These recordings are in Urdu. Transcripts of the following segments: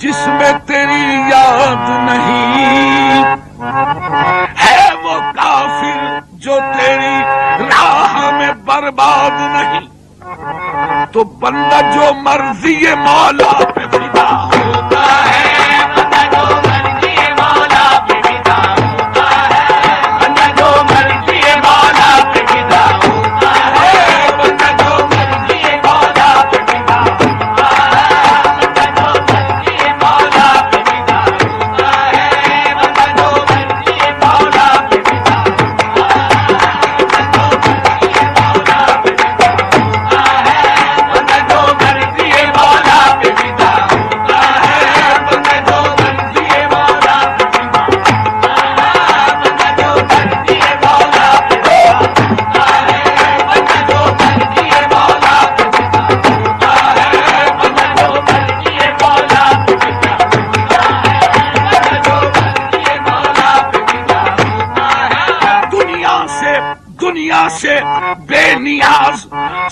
جس میں تیری یاد نہیں ہے وہ کافر جو تیری راہ میں برباد نہیں. تو بندہ جو مرضی مولا پہ فدا ہوتا ہے، بندہ جو مرضی مولا پہ فدا ہوتا ہے، بندہ جو مرضی مولا پہ فدا ہوتا ہے، بندہ جو مرضی مولا پہ فدا ہوتا ہے، بندہ جو مرضی مولا پہ فدا ہوتا ہے، بندہ جو مرضی مولا پہ فدا ہوتا ہے، بندہ جو مرضی مولا پہ فدا ہوتا ہے، بندہ جو مرضی مولا پہ فدا ہوتا ہے، بندہ جو مرضی مولا پہ فدا ہوتا ہے، بندہ جو مرضی مولا پہ فدا ہوتا ہے، بندہ جو مرضی مولا پہ فدا ہوتا ہے، بندہ جو مرضی مولا پہ فدا ہوتا ہے، بندہ جو مرضی مولا پہ فدا ہوتا ہے. دنیا سے بے نیاز،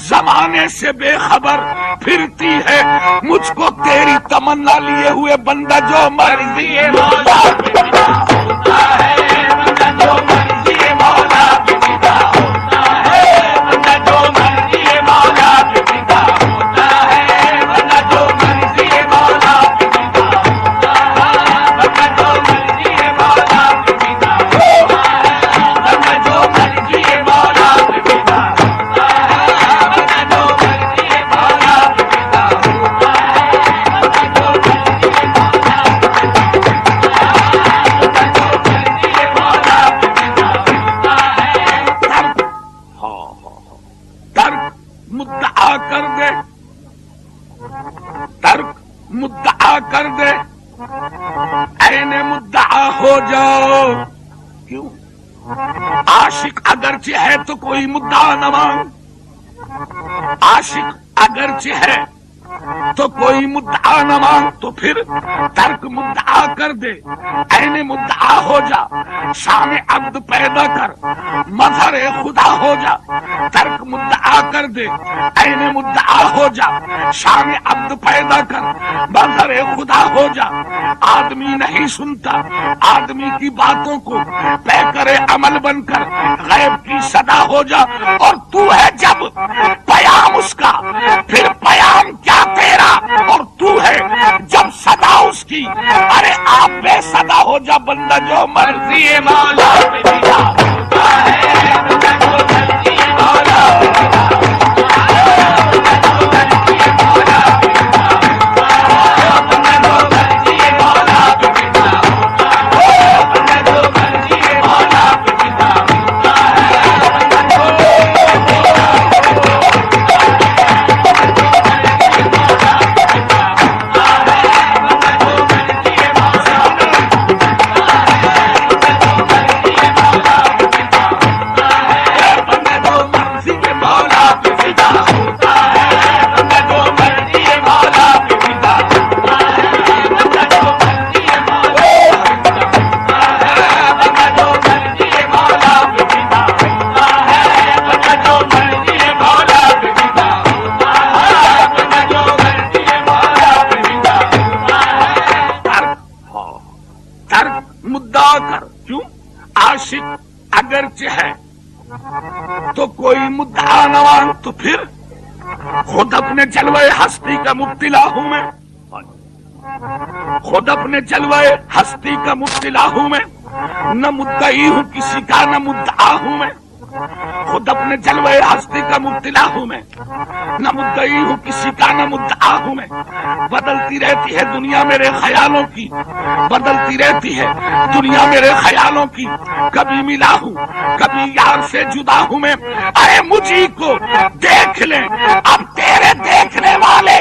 زمانے سے بے خبر پھرتی ہے مجھ کو تیری تمنا لیے ہوئے بندہ جو مرضی مولا پہ فدا ہوتا ہے، بندہ جو مرضی مولا پہ فدا ہوتا ہے، بندہ جو مرضی مولا پہ فدا ہوتا ہے، بندہ جو مرضی مولا پہ فدا ہوتا ہے، بندہ جو مرضی مولا پہ فدا ہوتا ہے، بندہ جو مرضی مولا پہ فدا ہوتا ہے، بندہ جو مرضی مولا پہ فدا ہوتا ہے، بندہ جو مرضی مولا پہ فدا ہوتا ہے، بندہ جو مرضی مولا پہ فدا ہوتا ہے. ترک مدعا کر دے، ترک مدعا کر دے، عین مدعا ہو جاؤ. کیوں؟ عاشق اگرچہ ہے تو کوئی مدعا نہ مانگ، عاشق اگرچہ ہے تو کوئی مدعا نہ مانگ. تو پھر ترک مدعا کر دے، عین مدعا ہو جا، شان عبد پیدا کر، مظہر خدا ہو جا. ترک مدعا کر دے، عین مدعا ہو جا، شان عبد پیدا کر، مظہر خدا ہو جا. آدمی نہیں سنتا آدمی کی باتوں کو، پے کرے عمل بن کر غیب کی صدا ہو جا. اور تو ہے جب پیام اس کا، پھر پیام کیا تیرا، اور تو ہے جب صدا اس کی. ارے آپ بے صدا ہو جا، بندہ جو مرضی مولا پہ فدا ہوتا ہے، بندہ جو مرضی مولا پہ فدا ہوتا ہے، بندہ جو مرضی مولا پہ فدا ہوتا ہے، بندہ جو مرضی مولا پہ فدا ہوتا ہے، بندہ جو مرضی مولا پہ فدا ہوتا ہے، بندہ جو اگرچہ ہے تو کوئی مدعا نہ مان. تو پھر خود اپنے جلوے ہستی کا مبتلا ہوں میں، خود اپنے جلوے ہستی کا مبتلا ہوں میں، نہ مدعی ہوں کسی کا نہ مدعا ہوں میں. خود اپنے جلوے ہستی کا مبتلا ہوں میں، نہ مدعی ہوں کسی کا نہ مدعا ہوں میں. بدلتی رہتی ہے دنیا میرے خیالوں کی، بدلتی رہتی ہے دنیا میرے خیالوں کی. کبھی ملا ہوں کبھی یار سے جدا ہوں میں. ارے مجھے کو دیکھ لیں اب تیرے دیکھنے والے،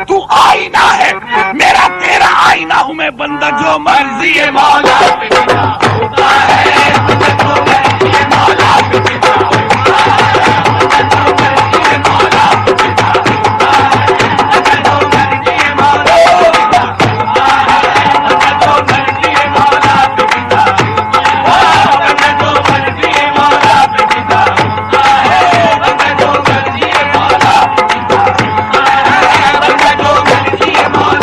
تو آئینہ ہے میرا تیرا آئینہ ہوں میں. بندہ جو مرضی مولا پہ فدا ہوتا ہے، بندہ جو مرضی مولا پہ فدا ہوتا ہے، بندہ جو مرضی مولا پہ فدا ہوتا ہے، بندہ جو مرضی مولا پہ فدا ہوتا ہے، بندہ جو مرضی مولا پہ فدا ہوتا ہے، بندہ جو مرضی مولا پہ فدا ہوتا ہے، بندہ جو مرضی مولا پہ فدا ہوتا ہے، بندہ جو مرضی مولا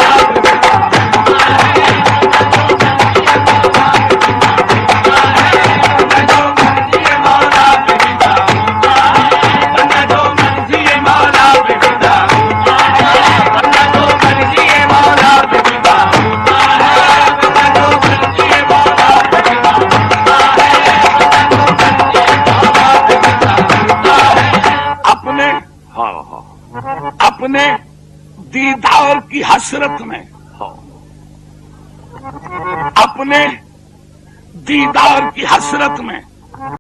اپنے دیدار کی حسرت میں، اپنے دیدار کی حسرت میں